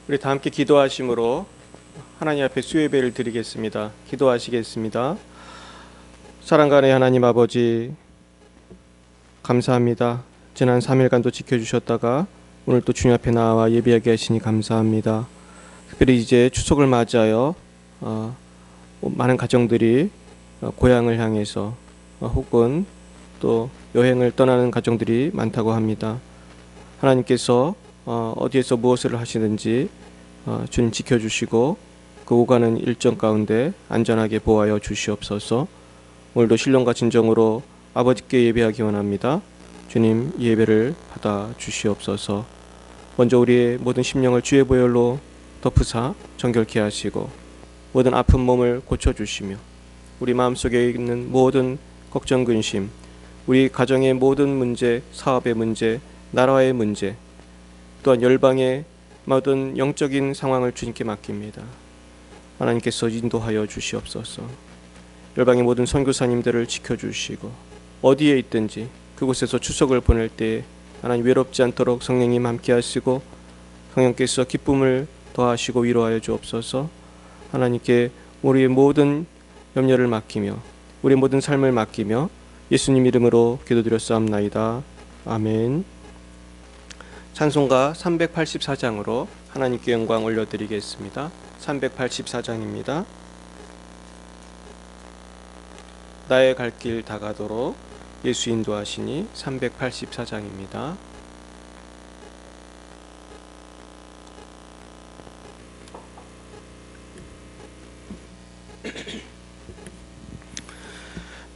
우리 다 함께 기도하심으로 하나님 앞에 수예배를 드리겠습니다. 기도하시겠습니다. 사랑간의 하나님 아버지, 감사합니다. 지난 3일간도 지켜주셨다가 오늘 또 주님 앞에 나와 예배하게 하시니 감사합니다. 특별히 이제 추석을 맞이하여 많은 가정들이 고향을 향해서 혹은 또 여행을 떠나는 가정들이 많다고 합니다. 하나님께서 어디에서 무엇을 하시든지 주님 지켜주시고 그 오가는 일정 가운데 안전하게 보호하여 주시옵소서. 오늘도 신령과 진정으로 아버지께 예배하기 원합니다. 주님, 예배를 받아 주시옵소서. 먼저 우리의 모든 심령을 주의 보혈로 덮으사 정결케 하시고 모든 아픈 몸을 고쳐주시며 우리 마음속에 있는 모든 걱정 근심, 우리 가정의 모든 문제, 사업의 문제, 나라의 문제, 또한 열방의 모든 영적인 상황을 주님께 맡깁니다. 하나님께서 인도하여 주시옵소서. 열방의 모든 선교사님들을 지켜주시고 어디에 있든지 그곳에서 추석을 보낼 때 하나님 외롭지 않도록 성령님 함께 하시고 성령께서 기쁨을 더하시고 위로하여 주옵소서. 하나님께 우리의 모든 염려를 맡기며 우리의 모든 삶을 맡기며 예수님 이름으로 기도드렸사옵나이다. 아멘. 찬송가 384장으로 하나님께 영광 올려드리겠습니다. 384장입니다. 나의 갈 길 다가도록 예수 인도하시니 384장입니다.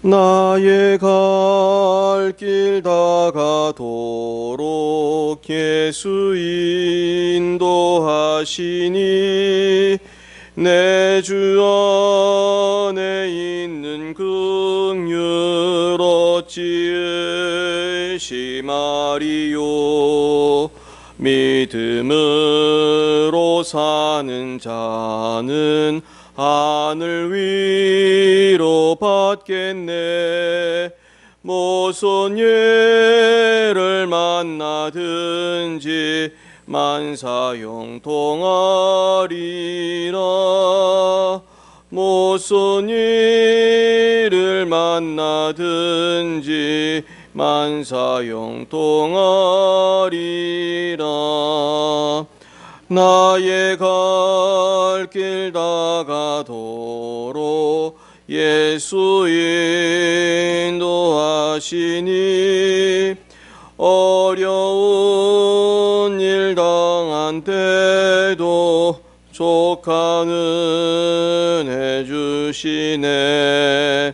나의 갈 길 다가도록 예수 인도하시니 내 주 안에 있는 긍휼 어찌 의심하리요. 믿음으로 사는 자는 하늘 위로 받겠네. 무슨 예를 만나든지 만사형통하리라. 무슨 일을 만나든지 만사형통하리라. 나의 갈 길 다가도록 예수 인도하시니 어려운 일 당한 때도 족하는 해주시네.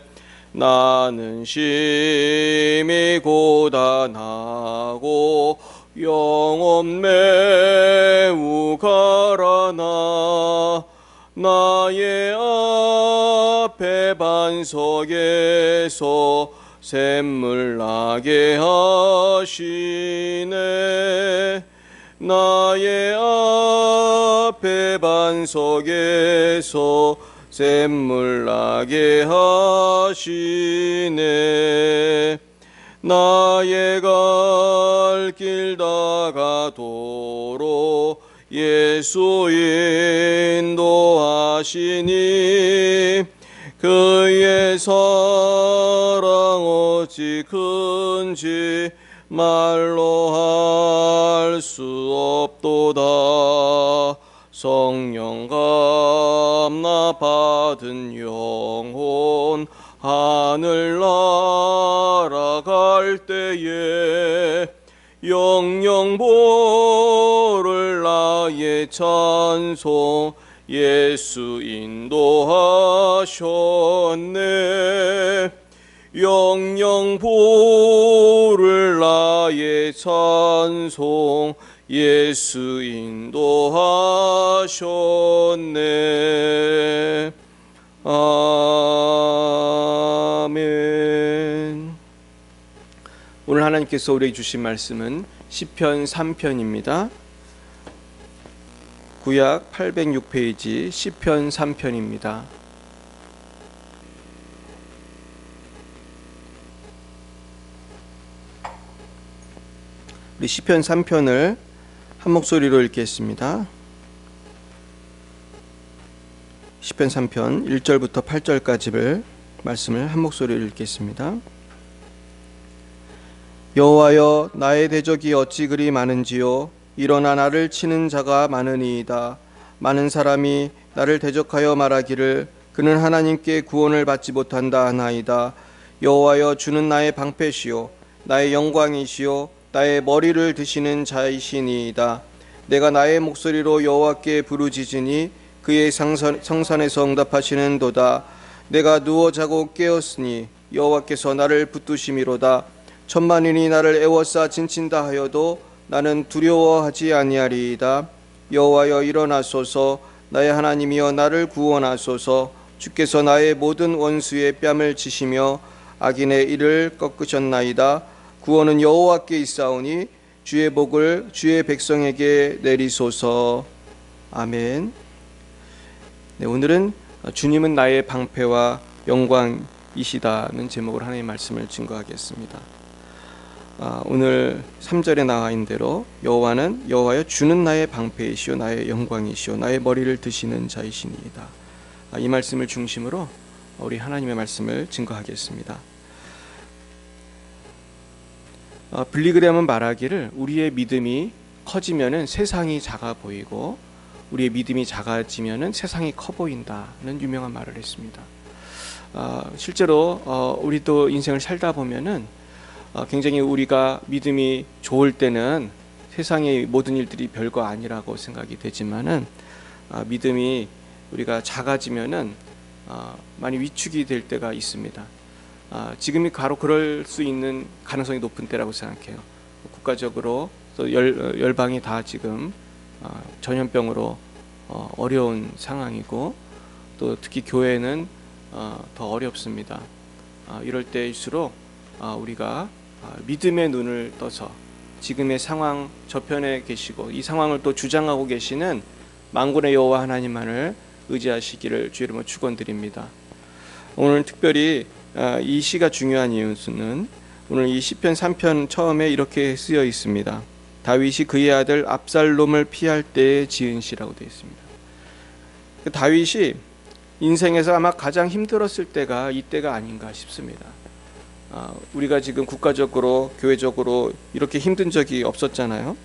나는 심히 고단하고 영혼 매우 가라나 나의 앞에 반석에서 샘물 나게 하시네. 나의 앞에 반석에서 샘물 나게 하시네. 나의 갈 길 다가도록 예수 인도하시니 그의 사랑 어찌 큰지 말로 할 수 없도다. 성령 감나 받은 영혼 하늘 날아갈 때에 영영 보를 나의 찬송 예수 인도하셨네. 영영 보를 나의 찬송 예수 인도하셨네. 아멘. 오늘 하나님께서 우리에게 주신 말씀은 시편 3편입니다. 구약 806페이지 시편 3편입니다. 우리 시편 3편을 한 목소리로 읽겠습니다. 시편 3편 1절부터 8절까지를 말씀을 한 목소리로 읽겠습니다. 여호와여, 나의 대적이 어찌 그리 많은지요. 일어나 나를 치는 자가 많으니이다. 많은 사람이 나를 대적하여 말하기를 그는 하나님께 구원을 받지 못한다 하나이다. 여호와여, 주는 나의 방패시요 나의 영광이시요 나의 머리를 드시는 자이시니이다. 내가 나의 목소리로 여호와께 부르짖으니 그의 성산에서 응답하시는도다. 내가 누워 자고 깨었으니 여호와께서 나를 붙드심이로다. 천만인이 나를 애워싸 진친다 하여도 나는 두려워하지 아니하리이다. 여호와여, 일어나소서. 나의 하나님이여, 나를 구원하소서. 주께서 나의 모든 원수의 뺨을 치시며 악인의 이를 꺾으셨나이다. 구원은 여호와께 있사오니 주의 복을 주의 백성에게 내리소서. 아멘. 네, 오늘은 주님은 나의 방패와 영광이시다는 제목으로 하나님의 말씀을 증거하겠습니다. 오늘 3절에 나와 있는 대로 여호와여, 주는 나의 방패이시오 나의 영광이시오 나의 머리를 드시는 자이시니이다. 이 말씀을 중심으로 우리 하나님의 말씀을 증거하겠습니다. 빌리그램은 말하기를 우리의 믿음이 커지면은 세상이 작아 보이고 우리의 믿음이 작아지면은 세상이 커 보인다는 유명한 말을 했습니다. 실제로 우리도 인생을 살다 보면은 굉장히 우리가 믿음이 좋을 때는 세상의 모든 일들이 별거 아니라고 생각이 되지만은 믿음이 우리가 작아지면은 많이 위축이 될 때가 있습니다. 지금이 바로 그럴 수 있는 가능성이 높은 때라고 생각해요. 국가적으로 또 열방이 다 지금 전염병으로 어려운 상황이고 또 특히 교회는 더 어렵습니다. 이럴 때일수록 우리가 믿음의 눈을 떠서 지금의 상황 저편에 계시고 이 상황을 또 주장하고 계시는 만군의 여호와 하나님만을 의지하시기를 주의 이름으로 축원드립니다. 오늘 특별히 이 시가 중요한 이유는 오늘 이 시편 3편 처음에 이렇게 쓰여 있습니다. 다윗이 그의 아들 압살롬을 피할 때에 지은 시라고 되어 있습니다. 다윗이 인생에서 아마 가장 힘들었을 때가 이때가 아닌가 싶습니다. 우리가 지금 국가적으로 교회적으로 이렇게 힘든 적이 없었잖아요.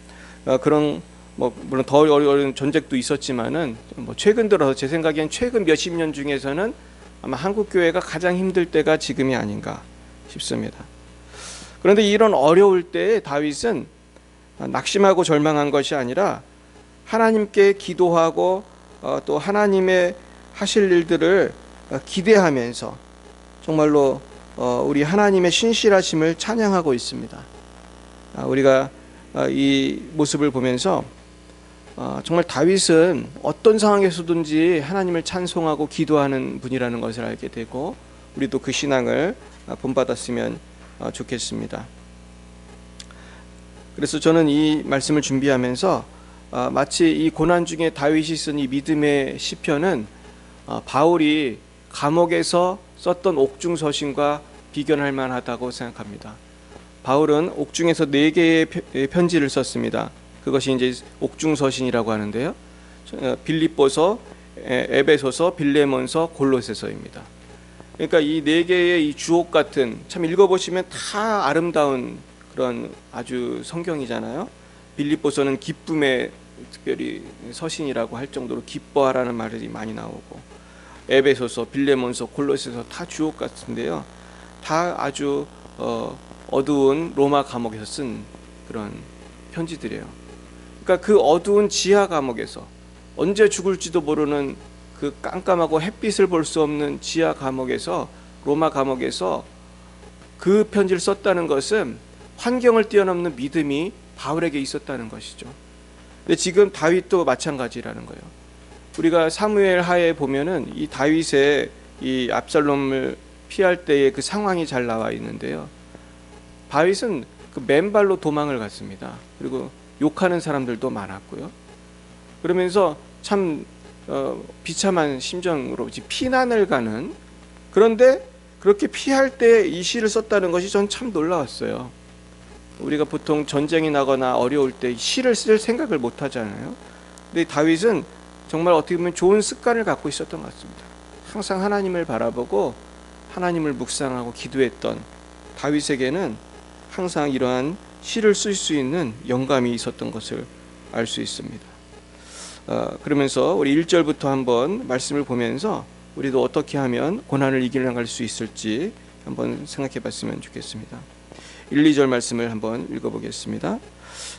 그런 물론 더 어려운 전쟁도 있었지만은 최근 들어서 제 생각엔 최근 몇십 년 중에서는 아마 한국 교회가 가장 힘들 때가 지금이 아닌가 싶습니다. 그런데 이런 어려울 때 다윗은 낙심하고 절망한 것이 아니라 하나님께 기도하고 또 하나님의 하실 일들을 기대하면서 정말로 우리 하나님의 신실하심을 찬양하고 있습니다. 우리가 이 모습을 보면서 정말 다윗은 어떤 상황에서든지 하나님을 찬송하고 기도하는 분이라는 것을 알게 되고 우리도 그 신앙을 본받았으면 좋겠습니다. 그래서 저는 이 말씀을 준비하면서 마치 이 고난 중에 다윗이 쓴 이 믿음의 시편은 바울이 감옥에서 썼던 옥중서신과 비견할 만하다고 생각합니다. 바울은 옥중에서 4개의 편지를 썼습니다. 그것이 이제 옥중서신이라고 하는데요. 빌립보서, 에베소서, 빌레몬서, 골로새서입니다. 그러니까 이 4개의 이 주옥 같은 참 읽어보시면 다 아름다운 그런 아주 성경이잖아요. 빌립보서는 기쁨의 특별히 서신이라고 할 정도로 기뻐하라는 말이 많이 나오고 에베소서, 빌레몬서, 골로새서 다 주옥 같은데요. 다 아주 어두운 로마 감옥에서 쓴 그런 편지들이에요. 그러니까 그 어두운 지하 감옥에서 언제 죽을지도 모르는 그 깜깜하고 햇빛을 볼 수 없는 지하 감옥에서 로마 감옥에서 그 편지를 썼다는 것은 환경을 뛰어넘는 믿음이 바울에게 있었다는 것이죠. 근데 지금 다윗도 마찬가지라는 거예요. 우리가 사무엘 하에 보면은 이 다윗의 이 압살롬을 피할 때의 그 상황이 잘 나와 있는데요. 다윗은 그 맨발로 도망을 갔습니다. 그리고 욕하는 사람들도 많았고요. 그러면서 참 비참한 심정으로 피난을 가는, 그런데 그렇게 피할 때 이 시를 썼다는 것이 전 참 놀라웠어요. 우리가 보통 전쟁이 나거나 어려울 때 시를 쓸 생각을 못 하잖아요. 근데 다윗은 정말 어떻게 보면 좋은 습관을 갖고 있었던 것 같습니다. 항상 하나님을 바라보고 하나님을 묵상하고 기도했던 다윗에게는 항상 이러한 시를 쓸 수 있는 영감이 있었던 것을 알 수 있습니다. 그러면서 우리 1절부터 한번 말씀을 보면서 우리도 어떻게 하면 고난을 이겨나갈 수 있을지 한번 생각해 봤으면 좋겠습니다. 1, 2절 말씀을 한번 읽어보겠습니다.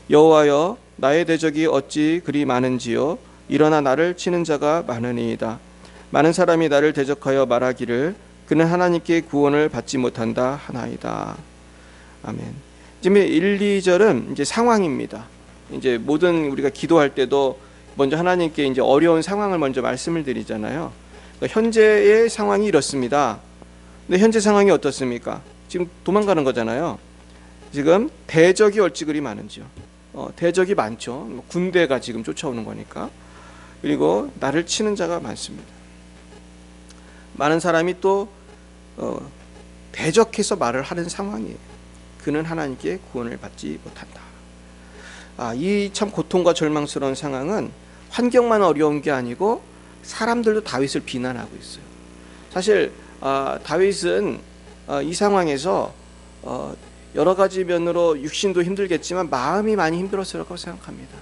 여호와여, 나의 대적이 어찌 그리 많은지요. 일어나 나를 치는 자가 많으니이다. 많은 사람이 나를 대적하여 말하기를 그는 하나님께 구원을 받지 못한다 하나이다. 아멘. 지금 1, 2절은 이제 상황입니다. 이제 모든 우리가 기도할 때도 먼저 하나님께 이제 어려운 상황을 먼저 말씀을 드리잖아요. 그러니까 현재의 상황이 이렇습니다. 근데 현재 상황이 어떻습니까? 지금 도망가는 거잖아요. 지금 대적이 어찌 그리 많은지요. 대적이 많죠. 군대가 지금 쫓아오는 거니까. 그리고 나를 치는 자가 많습니다. 많은 사람이 또 대적해서 말을 하는 상황이에요. 그는 하나님께 구원을 받지 못한다. 이 참 고통과 절망스러운 상황은 환경만 어려운 게 아니고 사람들도 다윗을 비난하고 있어요. 사실 다윗은 이 상황에서 여러 가지 면으로 육신도 힘들겠지만 마음이 많이 힘들었을 거라고 생각합니다.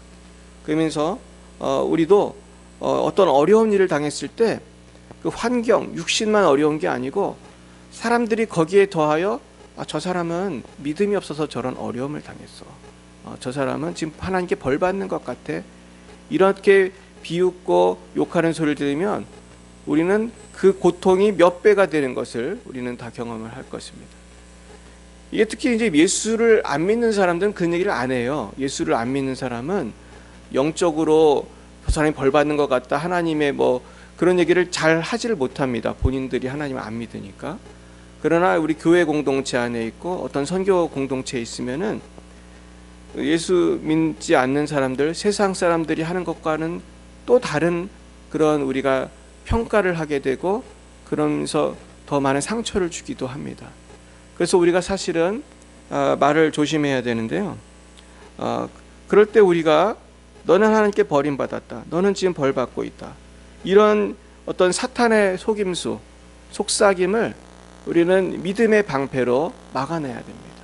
그러면서 우리도 어떤 어려운 일을 당했을 때 그 환경, 육신만 어려운 게 아니고 사람들이 거기에 더하여 저 사람은 믿음이 없어서 저런 어려움을 당했어. 저 사람은 지금 하나님께 벌 받는 것 같아. 이렇게 비웃고 욕하는 소리를 들으면 우리는 그 고통이 몇 배가 되는 것을 우리는 다 경험을 할 것입니다. 이게 특히 이제 예수를 안 믿는 사람들은 그런 얘기를 안 해요. 예수를 안 믿는 사람은 영적으로 저 사람이 벌 받는 것 같다. 하나님의 그런 얘기를 잘 하지를 못합니다. 본인들이 하나님을 안 믿으니까. 그러나 우리 교회 공동체 안에 있고 어떤 선교 공동체에 있으면은 예수 믿지 않는 사람들, 세상 사람들이 하는 것과는 또 다른 그런 우리가 평가를 하게 되고 그러면서 더 많은 상처를 주기도 합니다. 그래서 우리가 사실은 말을 조심해야 되는데요. 그럴 때 우리가 너는 하나님께 버림받았다. 너는 지금 벌 받고 있다. 이런 어떤 사탄의 속임수, 속삭임을 우리는 믿음의 방패로 막아내야 됩니다.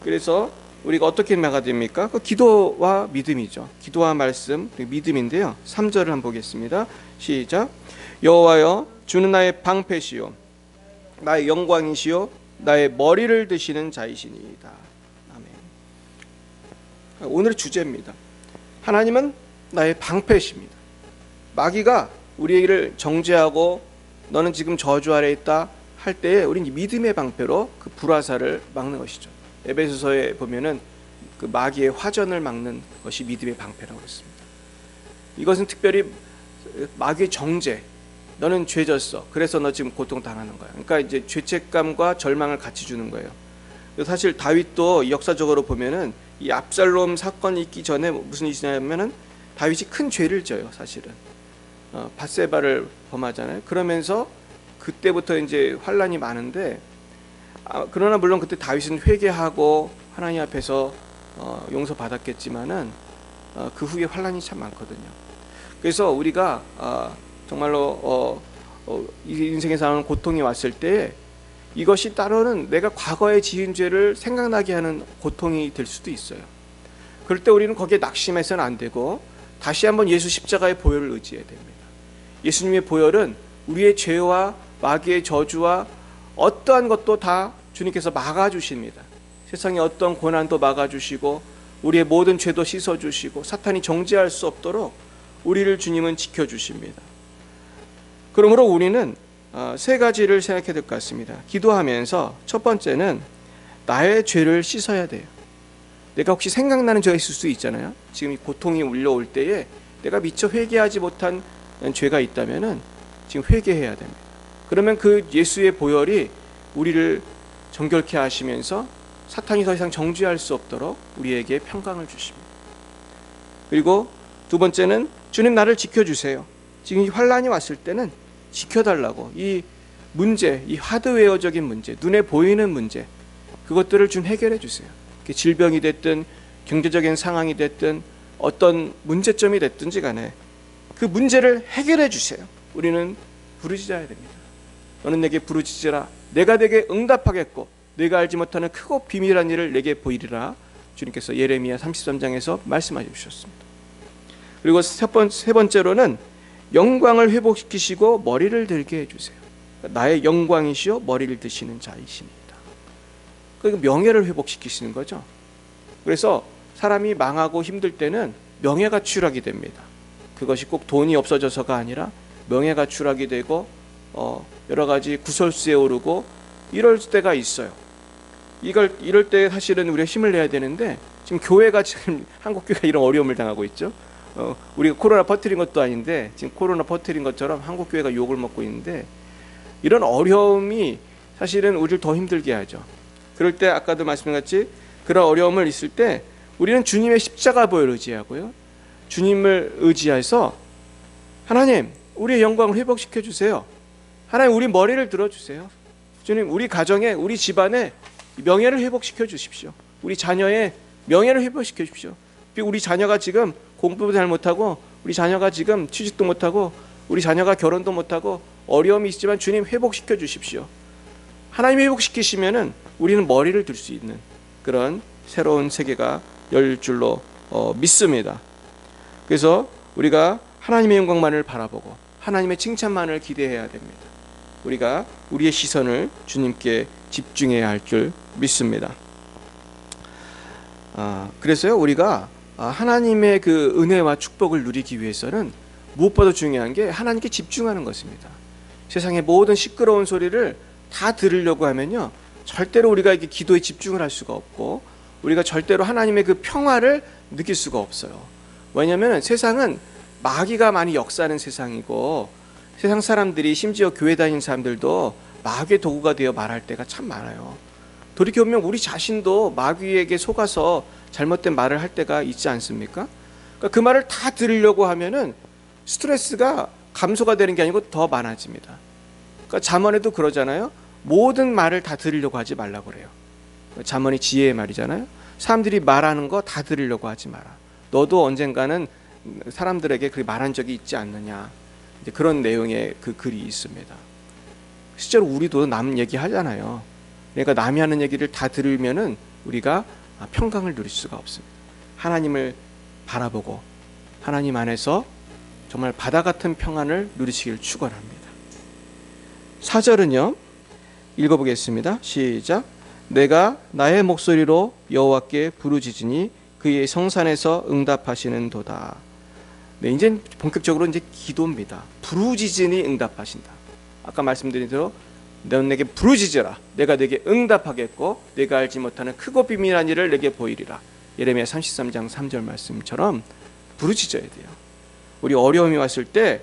그래서 우리가 어떻게 막아야 됩니까? 그 기도와 믿음이죠. 기도와 말씀, 믿음인데요. 3절을 한번 보겠습니다. 시작. 여호와여, 주는 나의 방패시요 나의 영광이시요 나의 머리를 드시는 자이시니이다. 아멘. 오늘의 주제입니다. 하나님은 나의 방패십니다. 마귀가 우리를 정죄하고 너는 지금 저주 아래 있다 할 때에 우리는 믿음의 방패로 그 불화살을 막는 것이죠. 에베소서에 보면은 그 마귀의 화전을 막는 것이 믿음의 방패라고 했습니다. 이것은 특별히 마귀의 정죄, 너는 죄졌어. 그래서 너 지금 고통당하는 거야. 그러니까 이제 죄책감과 절망을 같이 주는 거예요. 사실 다윗도 역사적으로 보면은 이 압살롬 사건이 있기 전에 무슨 일이 있냐면은 다윗이 큰 죄를 져요. 사실은 밧세바를 범하잖아요. 그러면서 그때부터 이제 환란이 많은데 그러나 물론 그때 다윗은 회개하고 하나님 앞에서 용서받았겠지만은 그 후에 환란이 참 많거든요. 그래서 우리가 정말로 이 인생에서 나오는 고통이 왔을 때 이것이 따로는 내가 과거에 지은 죄를 생각나게 하는 고통이 될 수도 있어요. 그럴 때 우리는 거기에 낙심해서는 안 되고 다시 한번 예수 십자가의 보혈을 의지해야 됩니다. 예수님의 보혈은 우리의 죄와 마귀의 저주와 어떠한 것도 다 주님께서 막아주십니다. 세상의 어떤 고난도 막아주시고 우리의 모든 죄도 씻어주시고 사탄이 정죄할 수 없도록 우리를 주님은 지켜주십니다. 그러므로 우리는 세 가지를 생각해야 될 것 같습니다. 기도하면서 첫 번째는 나의 죄를 씻어야 돼요. 내가 혹시 생각나는 죄가 있을 수 있잖아요. 지금 이 고통이 울려올 때에 내가 미처 회개하지 못한 죄가 있다면은 지금 회개해야 됩니다. 그러면 그 예수의 보혈이 우리를 정결케 하시면서 사탄이 더 이상 정죄할 수 없도록 우리에게 평강을 주십니다. 그리고 두 번째는 주님 나를 지켜주세요. 지금 이 환란이 왔을 때는 지켜달라고 이 문제, 이 하드웨어적인 문제, 눈에 보이는 문제 그것들을 좀 해결해 주세요. 질병이 됐든 경제적인 상황이 됐든 어떤 문제점이 됐든지 간에 그 문제를 해결해 주세요. 우리는 부르짖어야 됩니다. 너는 내게 부르짖으라 내가 내게 응답하겠고 내가 알지 못하는 크고 비밀한 일을 내게 보이리라. 주님께서 예레미야 33장에서 말씀하여 주셨습니다. 그리고 세 번째로는 영광을 회복시키시고 머리를 들게 해주세요. 나의 영광이시요 머리를 드시는 자이십니다. 그러니까 명예를 회복시키시는 거죠. 그래서 사람이 망하고 힘들 때는 명예가 추락이 됩니다. 그것이 꼭 돈이 없어져서가 아니라 명예가 추락이 되고 여러 가지 구설수에 오르고 이럴 때가 있어요. 이럴 때 사실은 우리가 힘을 내야 되는데 지금 교회가 지금 한국 교회가 이런 어려움을 당하고 있죠. 우리가 코로나 퍼뜨린 것도 아닌데 지금 코로나 퍼뜨린 것처럼 한국 교회가 욕을 먹고 있는데 이런 어려움이 사실은 우리를 더 힘들게 하죠. 그럴 때 아까도 말씀드렸지 그런 어려움을 있을 때 우리는 주님의 십자가 보혈을 의지하고요. 주님을 의지해서 하나님 우리의 영광을 회복시켜 주세요. 하나님 우리 머리를 들어주세요. 주님 우리 가정에 우리 집안에 명예를 회복시켜 주십시오. 우리 자녀의 명예를 회복시켜 주십시오. 우리 자녀가 지금 공부도 잘 못하고 우리 자녀가 지금 취직도 못하고 우리 자녀가 결혼도 못하고 어려움이 있지만 주님 회복시켜 주십시오. 하나님이 회복시키시면은 우리는 머리를 들 수 있는 그런 새로운 세계가 열 줄로 믿습니다. 그래서 우리가 하나님의 영광만을 바라보고 하나님의 칭찬만을 기대해야 됩니다. 우리가 우리의 시선을 주님께 집중해야 할 줄 믿습니다. 그래서요 우리가 하나님의 그 은혜와 축복을 누리기 위해서는 무엇보다 중요한 게 하나님께 집중하는 것입니다. 세상의 모든 시끄러운 소리를 다 들으려고 하면요 절대로 우리가 이렇게 기도에 집중을 할 수가 없고 우리가 절대로 하나님의 그 평화를 느낄 수가 없어요. 왜냐하면 세상은 마귀가 많이 역사하는 세상이고 세상 사람들이 심지어 교회 다니는 사람들도 마귀의 도구가 되어 말할 때가 참 많아요. 돌이켜보면 우리 자신도 마귀에게 속아서 잘못된 말을 할 때가 있지 않습니까? 그러니까 그 말을 다 들으려고 하면은 스트레스가 감소가 되는 게 아니고 더 많아집니다. 그러니까 잠언에도 그러잖아요. 모든 말을 다 들으려고 하지 말라고 그래요. 잠언이 지혜의 말이잖아요. 사람들이 말하는 거 다 들으려고 하지 마라. 너도 언젠가는 사람들에게 그렇게 말한 적이 있지 않느냐. 이제 그런 내용의 그 글이 있습니다. 실제로 우리도 남 얘기하잖아요. 그러니까 남이 하는 얘기를 다 들으면은 우리가 평강을 누릴 수가 없습니다. 하나님을 바라보고 하나님 안에서 정말 바다 같은 평안을 누리시길 축원합니다. 4절은요. 읽어보겠습니다. 시작. 내가 나의 목소리로 여호와께 부르짖으니 그의 성산에서 응답하시는도다. 네, 이제 본격적으로 이제 기도입니다. 부르짖으니 응답하신다. 아까 말씀드린 대로 너는 내게 부르짖으라 내가 내게 응답하겠고 내가 알지 못하는 크고 비밀한 일을 내게 보이리라. 예레미야 33장 3절 말씀처럼 부르짖어야 돼요. 우리 어려움이 왔을 때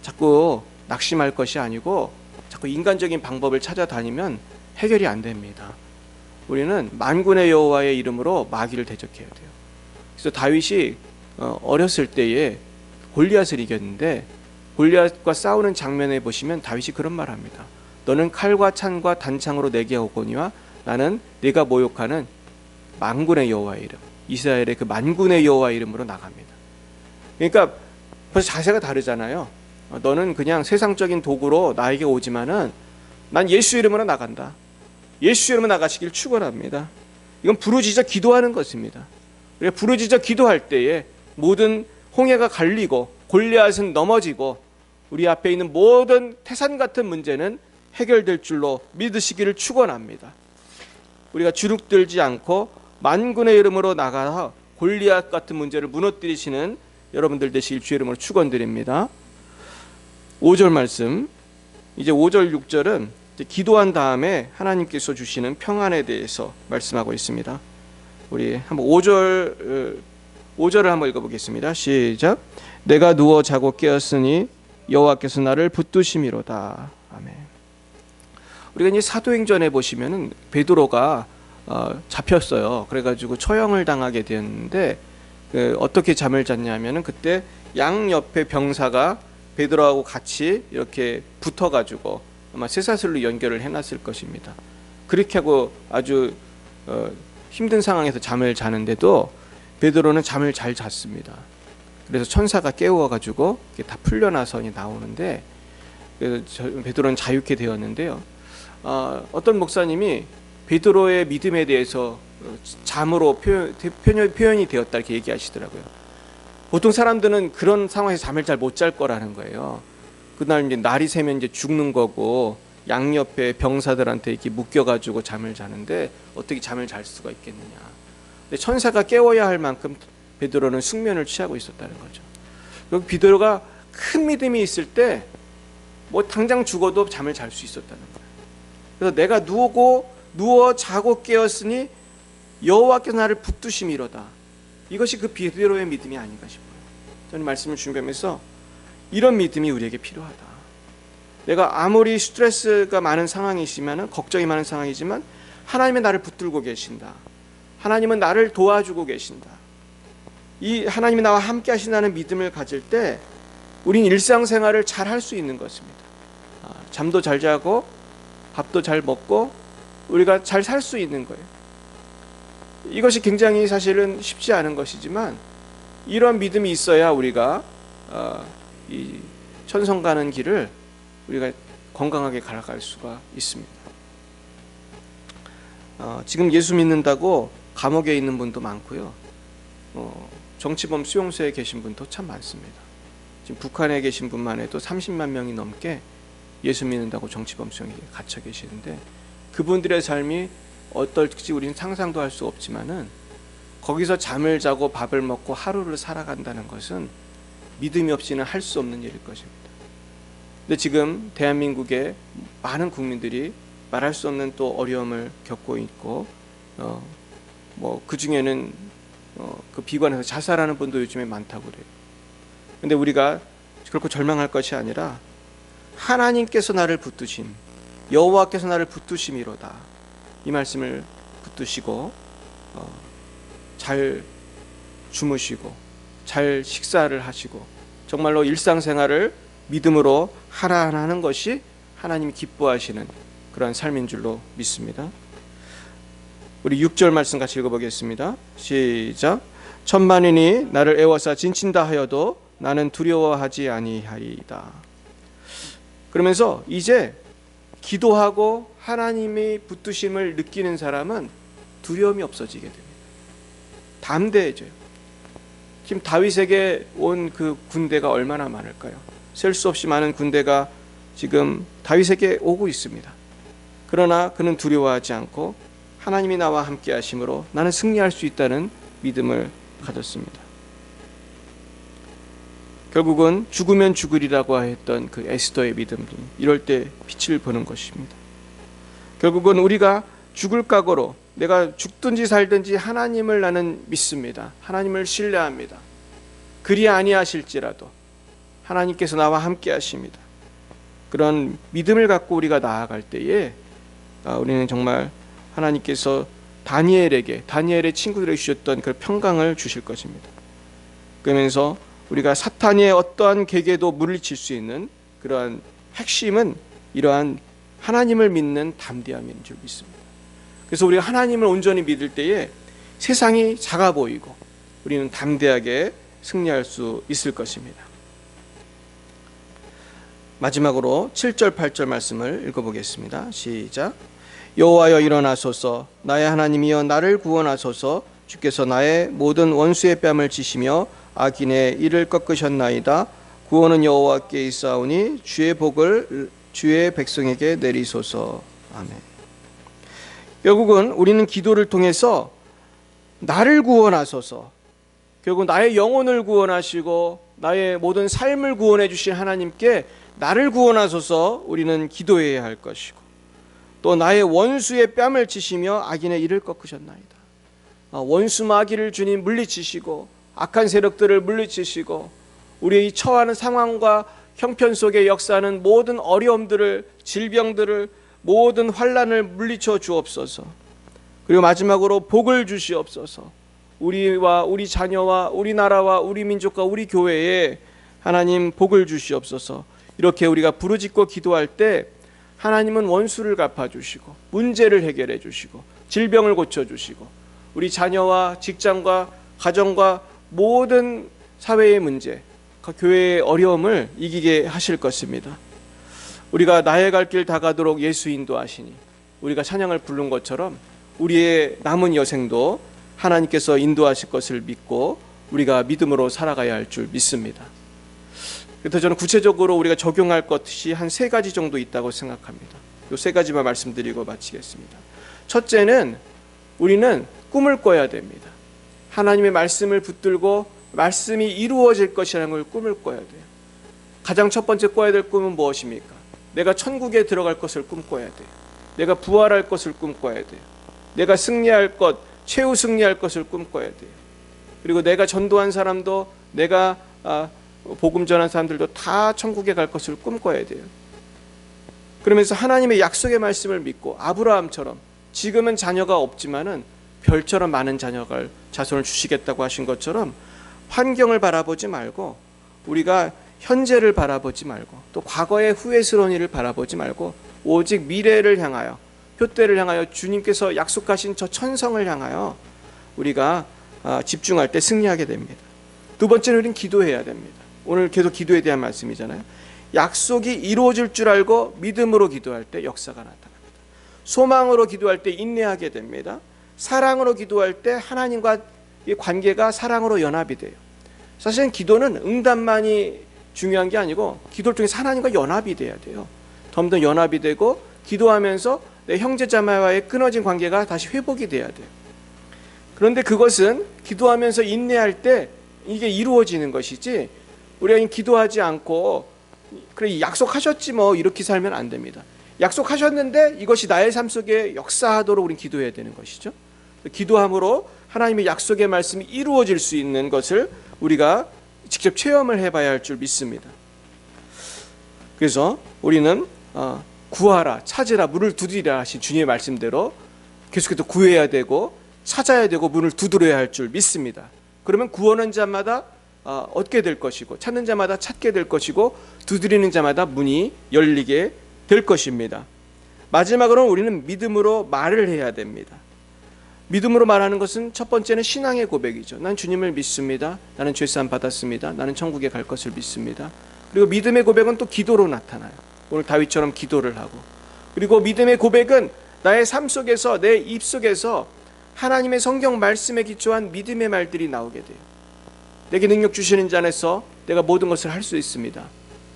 자꾸 낙심할 것이 아니고 자꾸 인간적인 방법을 찾아다니면 해결이 안 됩니다. 우리는 만군의 여호와의 이름으로 마귀를 대적해야 돼요. 그래서 다윗이 어렸을 때에 골리앗을 이겼는데 골리앗과 싸우는 장면에 보시면 다윗이 그런 말을 합니다. 너는 칼과 찬과 단창으로 내게 오거니와 나는 네가 모욕하는 만군의 여호와의 이름 이스라엘의 그 만군의 여호와의 이름으로 나갑니다. 그러니까 벌써 자세가 다르잖아요. 너는 그냥 세상적인 도구로 나에게 오지만은 난 예수 이름으로 나간다. 예수 이름으로 나가시길 축원합니다. 이건 부르짖어 기도하는 것입니다. 우리가 부르짖어 기도할 때에 모든 홍해가 갈리고 골리앗은 넘어지고 우리 앞에 있는 모든 태산 같은 문제는 해결될 줄로 믿으시기를 축원합니다. 우리가 주눅들지 않고 만군의 이름으로 나가서 골리앗 같은 문제를 무너뜨리시는 여러분들 되시길 주의 이름으로 축원드립니다. 5절 말씀, 이제 5절 6절은 기도한 다음에 하나님께서 주시는 평안에 대해서 말씀하고 있습니다. 우리 한번 5절을 한번 읽어보겠습니다. 시작. 내가 누워 자고 깨었으니 여호와께서 나를 붙드심이로다. 아멘. 우리가 이제 사도행전에 보시면은 베드로가 잡혔어요. 그래가지고 처형을 당하게 되었는데 어떻게 잠을 잤냐면은 그때 양 옆에 병사가 베드로하고 같이 이렇게 붙어가지고 아마 쇠사슬로 연결을 해놨을 것입니다. 그렇게 하고 아주 힘든 상황에서 잠을 자는데도 베드로는 잠을 잘 잤습니다. 그래서 천사가 깨워가지고 다 풀려나서 나오는데, 그래서 베드로는 자유케 되었는데요. 어떤 목사님이 베드로의 믿음에 대해서 잠으로 표현이 되었다 이렇게 얘기하시더라고요. 보통 사람들은 그런 상황에서 잠을 잘 못 잘 거라는 거예요. 그날 이제 날이 새면 이제 죽는 거고, 양옆에 병사들한테 이렇게 묶여가지고 잠을 자는데 어떻게 잠을 잘 수가 있겠느냐. 근데 천사가 깨워야 할 만큼 베드로는 숙면을 취하고 있었다는 거죠. 그리고 베드로가 큰 믿음이 있을 때 뭐 당장 죽어도 잠을 잘 수 있었다는 거예요. 그래서 내가 누워 자고 깨었으니 여호와께서 나를 붙드심이로다. 이것이 그 베드로의 믿음이 아닌가 싶어요. 저는 말씀을 준비하면서 이런 믿음이 우리에게 필요하다. 내가 아무리 스트레스가 많은 상황이지만, 걱정이 많은 상황이지만 하나님은 나를 붙들고 계신다. 하나님은 나를 도와주고 계신다. 이 하나님이 나와 함께 하신다는 믿음을 가질 때 우린 일상생활을 잘 할 수 있는 것입니다. 잠도 잘 자고 밥도 잘 먹고 우리가 잘 살 수 있는 거예요. 이것이 굉장히 사실은 쉽지 않은 것이지만 이런 믿음이 있어야 우리가 이 천성 가는 길을 우리가 건강하게 걸어갈 수가 있습니다. 지금 예수 믿는다고 감옥에 있는 분도 많고요. 정치범 수용소에 계신 분도 참 많습니다. 지금 북한에 계신 분만 해도 30만 명이 넘게 예수 믿는다고 정치범 수용소에 갇혀 계시는데, 그분들의 삶이 어떨지 우리는 상상도 할 수 없지만은 거기서 잠을 자고 밥을 먹고 하루를 살아간다는 것은 믿음이 없이는 할 수 없는 일일 것입니다. 근데 지금 대한민국의 많은 국민들이 말할 수 없는 또 어려움을 겪고 있고, 그 중에는 그 비관해서 자살하는 분도 요즘에 많다고 그래요. 근데 우리가 그렇게 절망할 것이 아니라 하나님께서 나를 붙드심, 여호와께서 나를 붙드심이로다. 이 말씀을 붙드시고 잘 주무시고 잘 식사를 하시고 정말로 일상생활을 믿음으로 하나하나 하는 것이 하나님이 기뻐하시는 그러한 삶인 줄로 믿습니다. 우리 6절 말씀 같이 읽어보겠습니다. 시작. 천만인이 나를 애워싸 진친다 하여도 나는 두려워하지 아니하리이다. 그러면서 이제 기도하고 하나님의 붙드심을 느끼는 사람은 두려움이 없어지게 됩니다. 담대해져요. 지금 다윗에게 온 그 군대가 얼마나 많을까요? 셀 수 없이 많은 군대가 지금 다윗에게 오고 있습니다. 그러나 그는 두려워하지 않고 하나님이 나와 함께 하심으로 나는 승리할 수 있다는 믿음을 가졌습니다. 결국은 죽으면 죽으리라고 했던 그 에스더의 믿음이 이럴 때 빛을 보는 것입니다. 결국은 우리가 죽을 각오로 내가 죽든지 살든지 하나님을 나는 믿습니다. 하나님을 신뢰합니다. 그리 아니하실지라도 하나님께서 나와 함께 하십니다. 그런 믿음을 갖고 우리가 나아갈 때에 우리는 정말 하나님께서 다니엘의 친구들에게 주셨던 그 평강을 주실 것입니다. 그러면서 우리가 사탄의 어떠한 계계도 물리칠 수 있는 그러한 핵심은 이러한 하나님을 믿는 담대함인 줄 믿습니다. 그래서 우리가 하나님을 온전히 믿을 때에 세상이 작아 보이고 우리는 담대하게 승리할 수 있을 것입니다. 마지막으로 7절 8절 말씀을 읽어보겠습니다. 시작. 여호와여 일어나소서, 나의 하나님이여 나를 구원하소서. 주께서 나의 모든 원수의 뺨을 치시며 악인의 이를 꺾으셨나이다. 구원은 여호와께 있사오니 주의 복을 주의 백성에게 내리소서. 아멘. 결국은 우리는 기도를 통해서 나를 구원하소서, 결국 나의 영혼을 구원하시고 나의 모든 삶을 구원해 주신 하나님께 나를 구원하소서 우리는 기도해야 할 것이고, 또 나의 원수의 뺨을 치시며 악인의 이를 꺾으셨나이다. 원수 마귀를 주님 물리치시고 악한 세력들을 물리치시고 우리의 처하는 상황과 형편 속에 역사하는 모든 어려움들을, 질병들을, 모든 환난을 물리쳐 주옵소서. 그리고 마지막으로 복을 주시옵소서. 우리와 우리 자녀와 우리나라와 우리 민족과 우리 교회에 하나님 복을 주시옵소서. 이렇게 우리가 부르짖고 기도할 때 하나님은 원수를 갚아주시고 문제를 해결해 주시고 질병을 고쳐주시고 우리 자녀와 직장과 가정과 모든 사회의 문제, 교회의 어려움을 이기게 하실 것입니다. 우리가 나의 갈 길 다 가도록 예수 인도하시니, 우리가 찬양을 부른 것처럼 우리의 남은 여생도 하나님께서 인도하실 것을 믿고 우리가 믿음으로 살아가야 할 줄 믿습니다. 그래서 저는 구체적으로 우리가 적용할 것이 한 3가지 정도 있다고 생각합니다. 이 3가지만 말씀드리고 마치겠습니다. 첫째는 우리는 꿈을 꿔야 됩니다. 하나님의 말씀을 붙들고 말씀이 이루어질 것이라는 걸 꿈을 꿔야 돼요. 가장 첫 번째 꿔야 될 꿈은 무엇입니까? 내가 천국에 들어갈 것을 꿈꿔야 돼요. 내가 부활할 것을 꿈꿔야 돼요. 내가 승리할 것, 최후 승리할 것을 꿈꿔야 돼요. 그리고 내가 전도한 사람도, 내가 복음 전한 사람들도 다 천국에 갈 것을 꿈꿔야 돼요. 그러면서 하나님의 약속의 말씀을 믿고 아브라함처럼 지금은 자녀가 없지만은 별처럼 많은 자손을 주시겠다고 하신 것처럼 환경을 바라보지 말고, 우리가 현재를 바라보지 말고, 또 과거의 후회스러운 일을 바라보지 말고 오직 미래를 향하여, 표대를 향하여, 주님께서 약속하신 저 천성을 향하여 우리가 집중할 때 승리하게 됩니다. 두 번째는 우리는 기도해야 됩니다. 오늘 계속 기도에 대한 말씀이잖아요. 약속이 이루어질 줄 알고 믿음으로 기도할 때 역사가 나타납니다. 소망으로 기도할 때 인내하게 됩니다. 사랑으로 기도할 때 하나님과 이 관계가 사랑으로 연합이 돼요. 사실은 기도는 응답만이 중요한 게 아니고 기도를 통해서 하나님과 연합이 돼야 돼요. 더 연합이 되고 기도하면서 내 형제자매와의 끊어진 관계가 다시 회복이 돼야 돼요. 그런데 그것은 기도하면서 인내할 때 이게 이루어지는 것이지, 우리가 기도하지 않고 그래 약속하셨지 뭐 이렇게 살면 안 됩니다. 약속하셨는데 이것이 나의 삶 속에 역사하도록 우리는 기도해야 되는 것이죠. 기도함으로 하나님의 약속의 말씀이 이루어질 수 있는 것을 우리가 직접 체험을 해봐야 할 줄 믿습니다. 그래서 우리는 구하라, 찾으라, 문을 두드리라 하신 주님의 말씀대로 계속해서 구해야 되고 찾아야 되고 문을 두드려야 할 줄 믿습니다. 그러면 구하는 자마다 얻게 될 것이고, 찾는 자마다 찾게 될 것이고, 두드리는 자마다 문이 열리게 될 것입니다. 마지막으로 우리는 믿음으로 말을 해야 됩니다. 믿음으로 말하는 것은 첫 번째는 신앙의 고백이죠. 난 주님을 믿습니다. 나는 죄사함 받았습니다. 나는 천국에 갈 것을 믿습니다. 그리고 믿음의 고백은 또 기도로 나타나요. 오늘 다윗처럼 기도를 하고, 그리고 믿음의 고백은 나의 삶 속에서, 내 입 속에서 하나님의 성경 말씀에 기초한 믿음의 말들이 나오게 돼요. 내게 능력 주시는 자 안에서 내가 모든 것을 할 수 있습니다.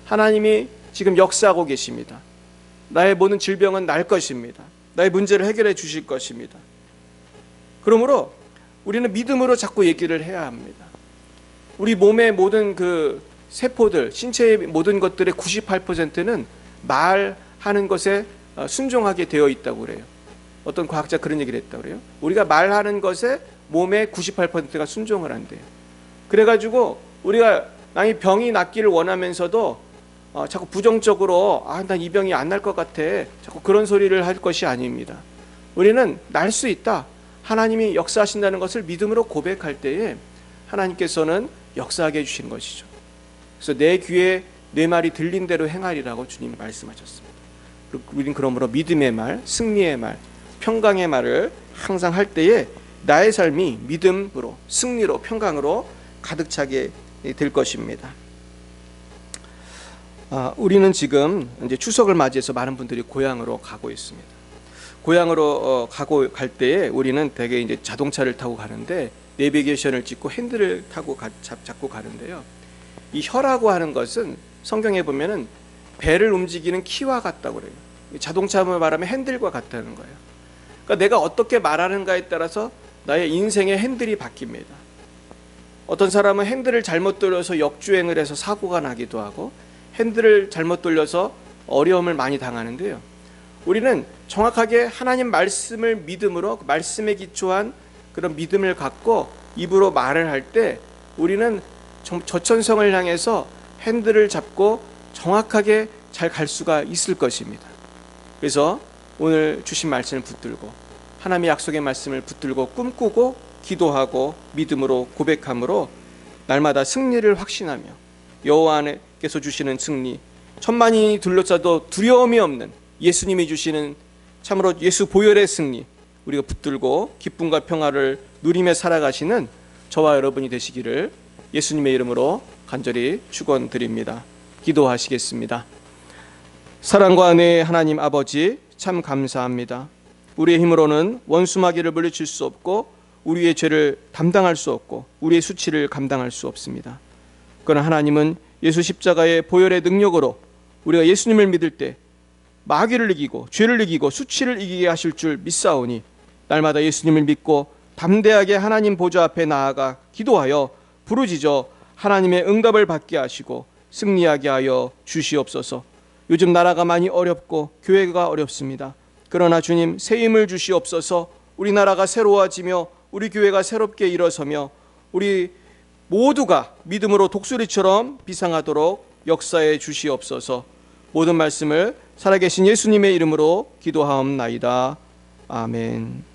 하나님이 지금 역사하고 계십니다. 나의 모든 질병은 날 것입니다. 나의 문제를 해결해 주실 것입니다. 그러므로 우리는 믿음으로 자꾸 얘기를 해야 합니다. 우리 몸의 모든 그 세포들, 신체의 모든 것들의 98%는 말하는 것에 순종하게 되어 있다고 그래요. 어떤 과학자 그런 얘기를 했다고 그래요. 우리가 말하는 것에 몸의 98%가 순종을 한대요. 그래가지고 우리가 남이 병이 낫기를 원하면서도 자꾸 부정적으로 난 이 병이 안 날 것 같아, 자꾸 그런 소리를 할 것이 아닙니다. 우리는 날 수 있다, 하나님이 역사하신다는 것을 믿음으로 고백할 때에 하나님께서는 역사하게 해주시는 것이죠. 그래서 내 귀에 내 말이 들린 대로 행하리라고 주님이 말씀하셨습니다. 우리는 그러므로 믿음의 말, 승리의 말, 평강의 말을 항상 할 때에 나의 삶이 믿음으로, 승리로, 평강으로 가득 차게 될 것입니다. 우리는 지금 이제 추석을 맞이해서 많은 분들이 고향으로 가고 있습니다. 고향으로 갈 때에 우리는 대개 이제 자동차를 타고 가는데 내비게이션을 찍고 핸들을 타고 잡고 가는데요. 이 혀라고 하는 것은 성경에 보면은 배를 움직이는 키와 같다고 그래요. 자동차를 말하면 핸들과 같다는 거예요. 그러니까 내가 어떻게 말하는가에 따라서 나의 인생의 핸들이 바뀝니다. 어떤 사람은 핸들을 잘못 돌려서 역주행을 해서 사고가 나기도 하고, 핸들을 잘못 돌려서 어려움을 많이 당하는데요. 우리는 정확하게 하나님 말씀을 믿음으로, 그 말씀에 기초한 그런 믿음을 갖고 입으로 말을 할 때 우리는 저천성을 향해서 핸들을 잡고 정확하게 잘 갈 수가 있을 것입니다. 그래서 오늘 주신 말씀을 붙들고, 하나님의 약속의 말씀을 붙들고 꿈꾸고 기도하고 믿음으로 고백함으로 날마다 승리를 확신하며 여호와께서 주시는 승리, 천만인이 둘러싸도 두려움이 없는 예수님이 주시는 참으로 예수 보혈의 승리, 우리가 붙들고 기쁨과 평화를 누리며 살아가시는 저와 여러분이 되시기를 예수님의 이름으로 간절히 축원드립니다. 기도하시겠습니다. 사랑과 은혜의 하나님 아버지, 참 감사합니다. 우리의 힘으로는 원수마귀를 물리칠 수 없고 우리의 죄를 담당할 수 없고 우리의 수치를 감당할 수 없습니다. 그러나 하나님은 예수 십자가의 보혈의 능력으로 우리가 예수님을 믿을 때 마귀를 이기고 죄를 이기고 수치를 이기게 하실 줄 믿사오니 날마다 예수님을 믿고 담대하게 하나님 보좌 앞에 나아가 기도하여 부르짖어 하나님의 응답을 받게 하시고 승리하게 하여 주시옵소서. 요즘 나라가 많이 어렵고 교회가 어렵습니다. 그러나 주님, 새 힘을 주시옵소서. 우리나라가 새로워지며 우리 교회가 새롭게 일어서며 우리 모두가 믿음으로 독수리처럼 비상하도록 역사해 주시옵소서. 모든 말씀을 살아계신 예수님의 이름으로 기도하옵나이다. 아멘.